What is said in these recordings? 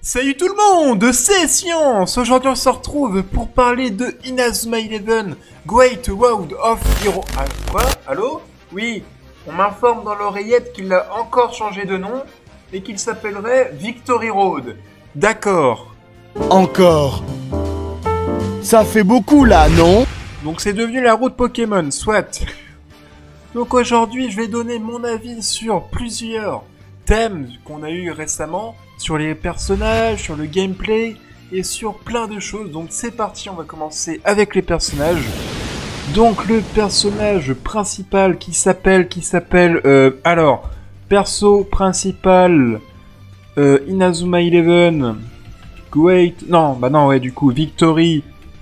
Salut tout le monde, c'est Science. Aujourd'hui on se retrouve pour parler de Inazuma Eleven Great Road of Hero... Ah, quoi? Allô? Oui, on m'informe dans l'oreillette qu'il a encore changé de nom et qu'il s'appellerait Victory Road. D'accord. Encore. Ça fait beaucoup là, non? Donc c'est devenu la route Pokémon, soit. Donc aujourd'hui je vais donner mon avis sur plusieurs thèmes qu'on a eu récemment, sur les personnages, sur le gameplay et sur plein de choses. Donc c'est parti, on va commencer avec les personnages. Donc le personnage principal qui s'appelle alors perso principal Inazuma Eleven Victory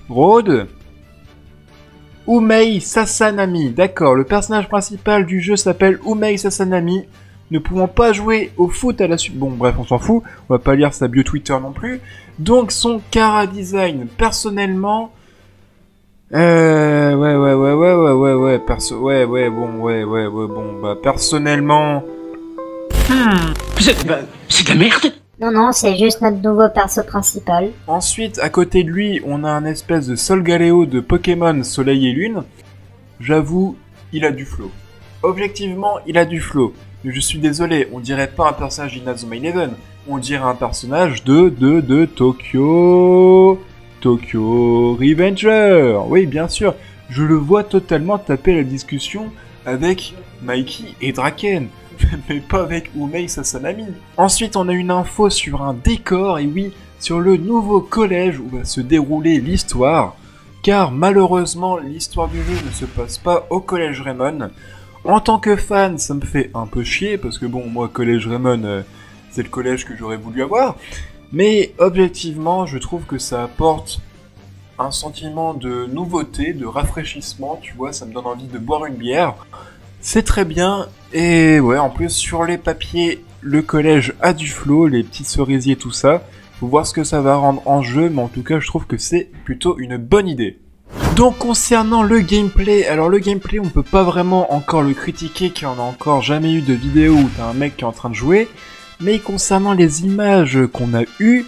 Road, Umei Sasanami. D'accord, le personnage principal du jeu s'appelle Umei Sasanami. Ne pouvant pas jouer au foot à la suite... Bon, bref, on s'en fout. On va pas lire sa bio Twitter non plus. Donc, son chara design, personnellement... personnellement... C'est de la merde. Non, c'est juste notre nouveau perso principal. Ensuite, à côté de lui, on a un espèce de Solgaleo de Pokémon Soleil et Lune. J'avoue, il a du flow. Objectivement, il a du flow. Mais je suis désolé, on dirait pas un personnage d'Inazuma Eleven, on dirait un personnage de Tokyo Revenger. Oui, bien sûr, je le vois totalement taper la discussion avec Mikey et Draken, mais pas avec Umei Sasanami. Ensuite, on a une info sur un décor, et oui, sur le nouveau collège où va se dérouler l'histoire, car malheureusement, l'histoire du jeu ne se passe pas au collège Raymond. En tant que fan, ça me fait un peu chier, parce que bon, moi, collège Raymond, c'est le collège que j'aurais voulu avoir. Mais objectivement, je trouve que ça apporte un sentiment de nouveauté, de rafraîchissement, tu vois, ça me donne envie de boire une bière. C'est très bien, et ouais, en plus, sur les papiers, le collège a du flow, les petits cerisiers, tout ça. Faut voir ce que ça va rendre en jeu, mais en tout cas, je trouve que c'est plutôt une bonne idée. Donc concernant le gameplay, alors le gameplay on peut pas vraiment encore le critiquer car on a encore jamais eu de vidéo où t'as un mec qui est en train de jouer, mais concernant les images qu'on a eues,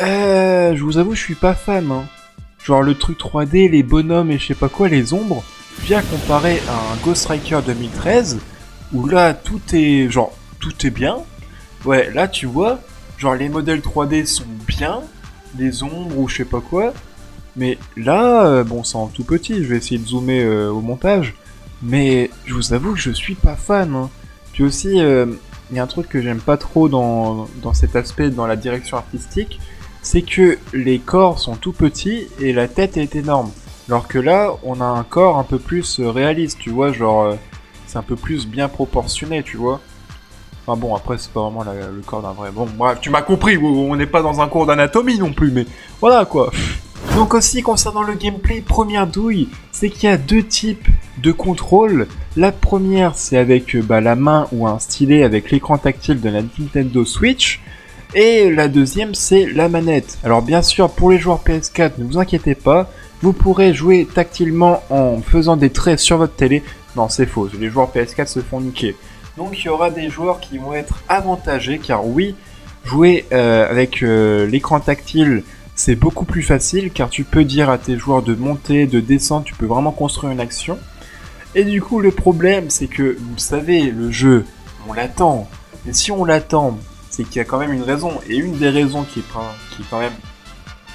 je vous avoue je suis pas fan, hein. Genre le truc 3D, les bonhommes et je sais pas quoi, les ombres, bien comparé à un Ghost Striker 2013, où là tout est bien, ouais là tu vois, genre les modèles 3D sont bien, les ombres ou je sais pas quoi. Mais là, bon, c'est en tout petit, je vais essayer de zoomer au montage, mais je vous avoue que je suis pas fan, hein. Puis aussi, il y a un truc que j'aime pas trop dans cet aspect, dans la direction artistique, c'est que les corps sont tout petits et la tête est énorme. Alors que là, on a un corps un peu plus réaliste, tu vois, genre, c'est un peu plus bien proportionné, tu vois. Enfin bon, après, c'est pas vraiment le corps d'un vrai... Bon, bref, tu m'as compris, on n'est pas dans un cours d'anatomie non plus, mais voilà, quoi. Donc aussi, concernant le gameplay, première douille, c'est qu'il y a deux types de contrôle. La première, c'est avec la main ou un stylet avec l'écran tactile de la Nintendo Switch. Et la deuxième, c'est la manette. Alors bien sûr, pour les joueurs PS4, ne vous inquiétez pas, vous pourrez jouer tactilement en faisant des traits sur votre télé. Non, c'est faux, les joueurs PS4 se font niquer. Donc il y aura des joueurs qui vont être avantagés, car oui, jouer avec l'écran tactile, c'est beaucoup plus facile car tu peux dire à tes joueurs de monter, de descendre, tu peux vraiment construire une action. Et du coup, le problème, c'est que, vous savez, le jeu, on l'attend. Et si on l'attend, c'est qu'il y a quand même une raison. Et une des raisons qui est quand même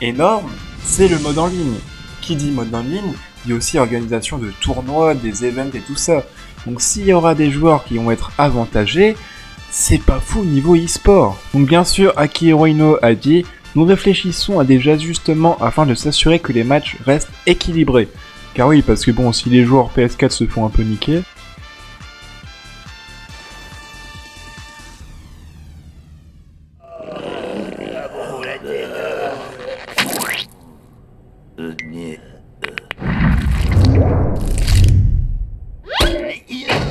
énorme, c'est le mode en ligne. Qui dit mode en ligne, dit aussi organisation de tournois, des events et tout ça. Donc s'il y aura des joueurs qui vont être avantagés, c'est pas fou niveau e-sport. Donc bien sûr, Akihiro Ino a dit... Nous réfléchissons à des ajustements afin de s'assurer que les matchs restent équilibrés. Car oui, parce que bon, si les joueurs PS4 se font un peu niquer...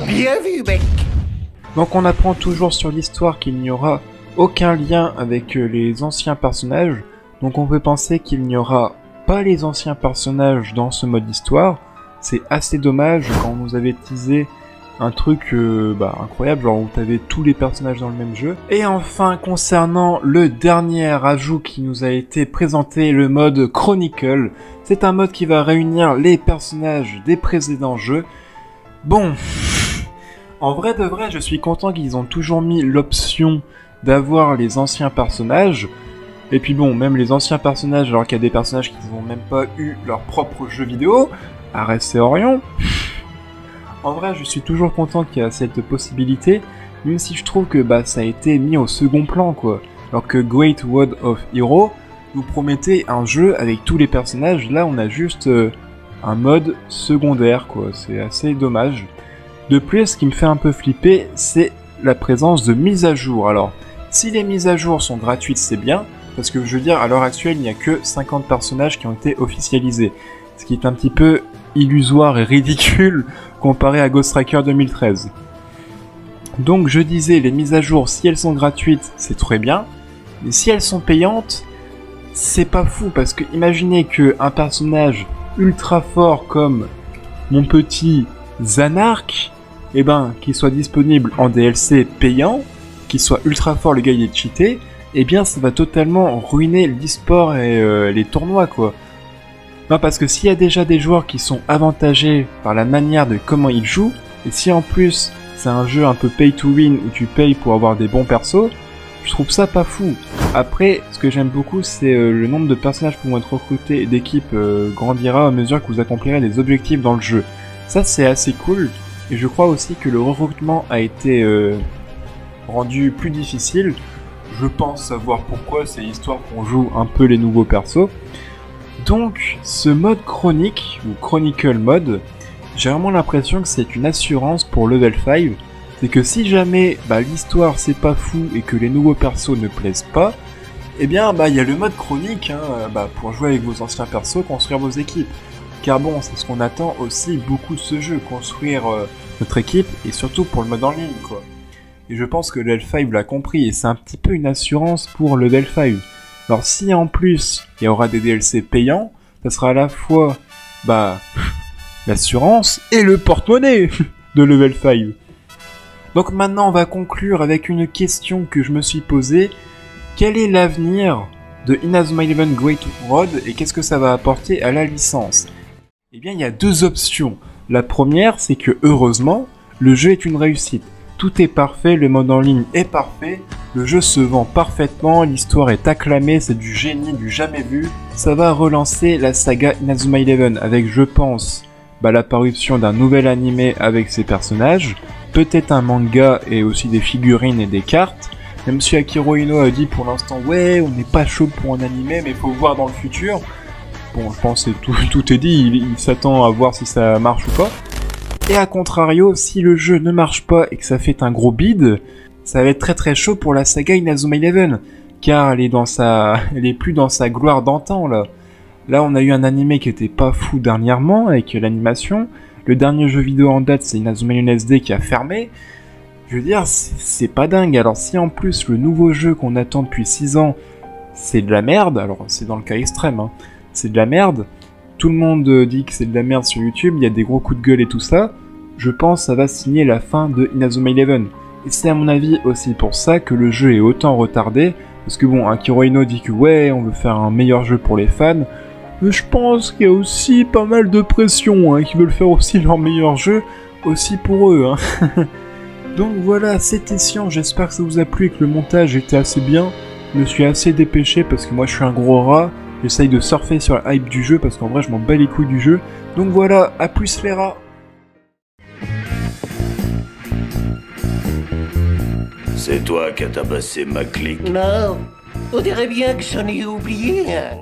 Bien vu, mec. Donc on apprend toujours sur l'histoire qu'il n'y aura aucun lien avec les anciens personnages, donc on peut penser qu'il n'y aura pas les anciens personnages dans ce mode histoire. C'est assez dommage quand on nous avait teasé un truc incroyable, genre où t'avais tous les personnages dans le même jeu. Et enfin, concernant le dernier ajout qui nous a été présenté, le mode Chronicle. C'est un mode qui va réunir les personnages des précédents jeux. Bon, en vrai de vrai, je suis content qu'ils ont toujours mis l'option d'avoir les anciens personnages. Et puis bon, même les anciens personnages, alors qu'il y a des personnages qui n'ont même pas eu leur propre jeu vidéo, Arès et Orion. En vrai, je suis toujours content qu'il y ait cette possibilité, même si je trouve que ça a été mis au second plan, quoi. Alors que Great World of Heroes nous promettait un jeu avec tous les personnages, là on a juste un mode secondaire, quoi. C'est assez dommage. De plus, ce qui me fait un peu flipper, c'est la présence de mises à jour. Alors, si les mises à jour sont gratuites, c'est bien, parce que je veux dire, à l'heure actuelle, il n'y a que 50 personnages qui ont été officialisés. Ce qui est un petit peu illusoire et ridicule comparé à Ghost Recon 2013. Donc je disais, les mises à jour, si elles sont gratuites, c'est très bien. Mais si elles sont payantes, c'est pas fou, parce que imaginez qu'un personnage ultra fort comme mon petit Zanark, qu'il soit disponible en DLC payant, qu'il soit ultra fort, le gars il est cheaté, ça va totalement ruiner l'e-sport et les tournois, quoi. Non, parce que s'il y a déjà des joueurs qui sont avantagés par la manière de comment ils jouent, et si en plus c'est un jeu un peu pay to win où tu payes pour avoir des bons persos, je trouve ça pas fou. Après, ce que j'aime beaucoup, c'est le nombre de personnages qui vont être recrutés et d'équipes grandira à mesure que vous accomplirez des objectifs dans le jeu. Ça, c'est assez cool, et je crois aussi que le recrutement a été rendu plus difficile. Je pense savoir pourquoi, c'est histoire qu'on joue un peu les nouveaux persos. Donc, ce mode chronique, ou Chronicle mode, j'ai vraiment l'impression que c'est une assurance pour Level 5. C'est que si jamais l'histoire c'est pas fou et que les nouveaux persos ne plaisent pas, il y a le mode chronique pour jouer avec vos anciens persos, construire vos équipes. Car bon, c'est ce qu'on attend aussi beaucoup de ce jeu, construire notre équipe, et surtout pour le mode en ligne, quoi. Et je pense que Level 5 l'a compris, et c'est un petit peu une assurance pour Level 5. Alors si en plus, il y aura des DLC payants, ça sera à la fois, l'assurance et le porte-monnaie de Level 5. Donc maintenant, on va conclure avec une question que je me suis posée. Quel est l'avenir de Inazuma Eleven Great Road, et qu'est-ce que ça va apporter à la licence? Eh bien, il y a deux options. La première, c'est que, heureusement, le jeu est une réussite. Tout est parfait, le mode en ligne est parfait, le jeu se vend parfaitement, l'histoire est acclamée, c'est du génie, du jamais vu. Ça va relancer la saga Inazuma Eleven avec, je pense, l'apparition d'un nouvel animé avec ses personnages, peut-être un manga et aussi des figurines et des cartes, même si Akira Ino a dit pour l'instant « Ouais, on n'est pas chaud pour un animé, mais il faut voir dans le futur ». Bon, je pense que tout est dit, il s'attend à voir si ça marche ou pas. Et à contrario, si le jeu ne marche pas et que ça fait un gros bide, ça va être très très chaud pour la saga Inazuma Eleven, car elle est plus dans sa gloire d'antan, là. Là, on a eu un animé qui était pas fou dernièrement, avec l'animation. Le dernier jeu vidéo en date, c'est Inazuma Eleven SD qui a fermé. Je veux dire, c'est pas dingue. Alors si en plus, le nouveau jeu qu'on attend depuis 6 ans, c'est de la merde, alors c'est dans le cas extrême, hein, c'est de la merde, tout le monde dit que c'est de la merde sur YouTube, il y a des gros coups de gueule et tout ça, je pense que ça va signer la fin de Inazuma Eleven. Et c'est à mon avis aussi pour ça que le jeu est autant retardé, parce que bon, Akira Ino dit que ouais, on veut faire un meilleur jeu pour les fans, mais je pense qu'il y a aussi pas mal de pression, qui veulent faire aussi leur meilleur jeu, aussi pour eux. Donc voilà, c'était Science, j'espère que ça vous a plu et que le montage était assez bien. Je me suis assez dépêché parce que moi je suis un gros rat, j'essaye de surfer sur la hype du jeu parce qu'en vrai je m'en bats les couilles du jeu. Donc voilà, à plus les rats. C'est toi qui as tabassé ma clique. Non, on dirait bien que j'en ai oublié un.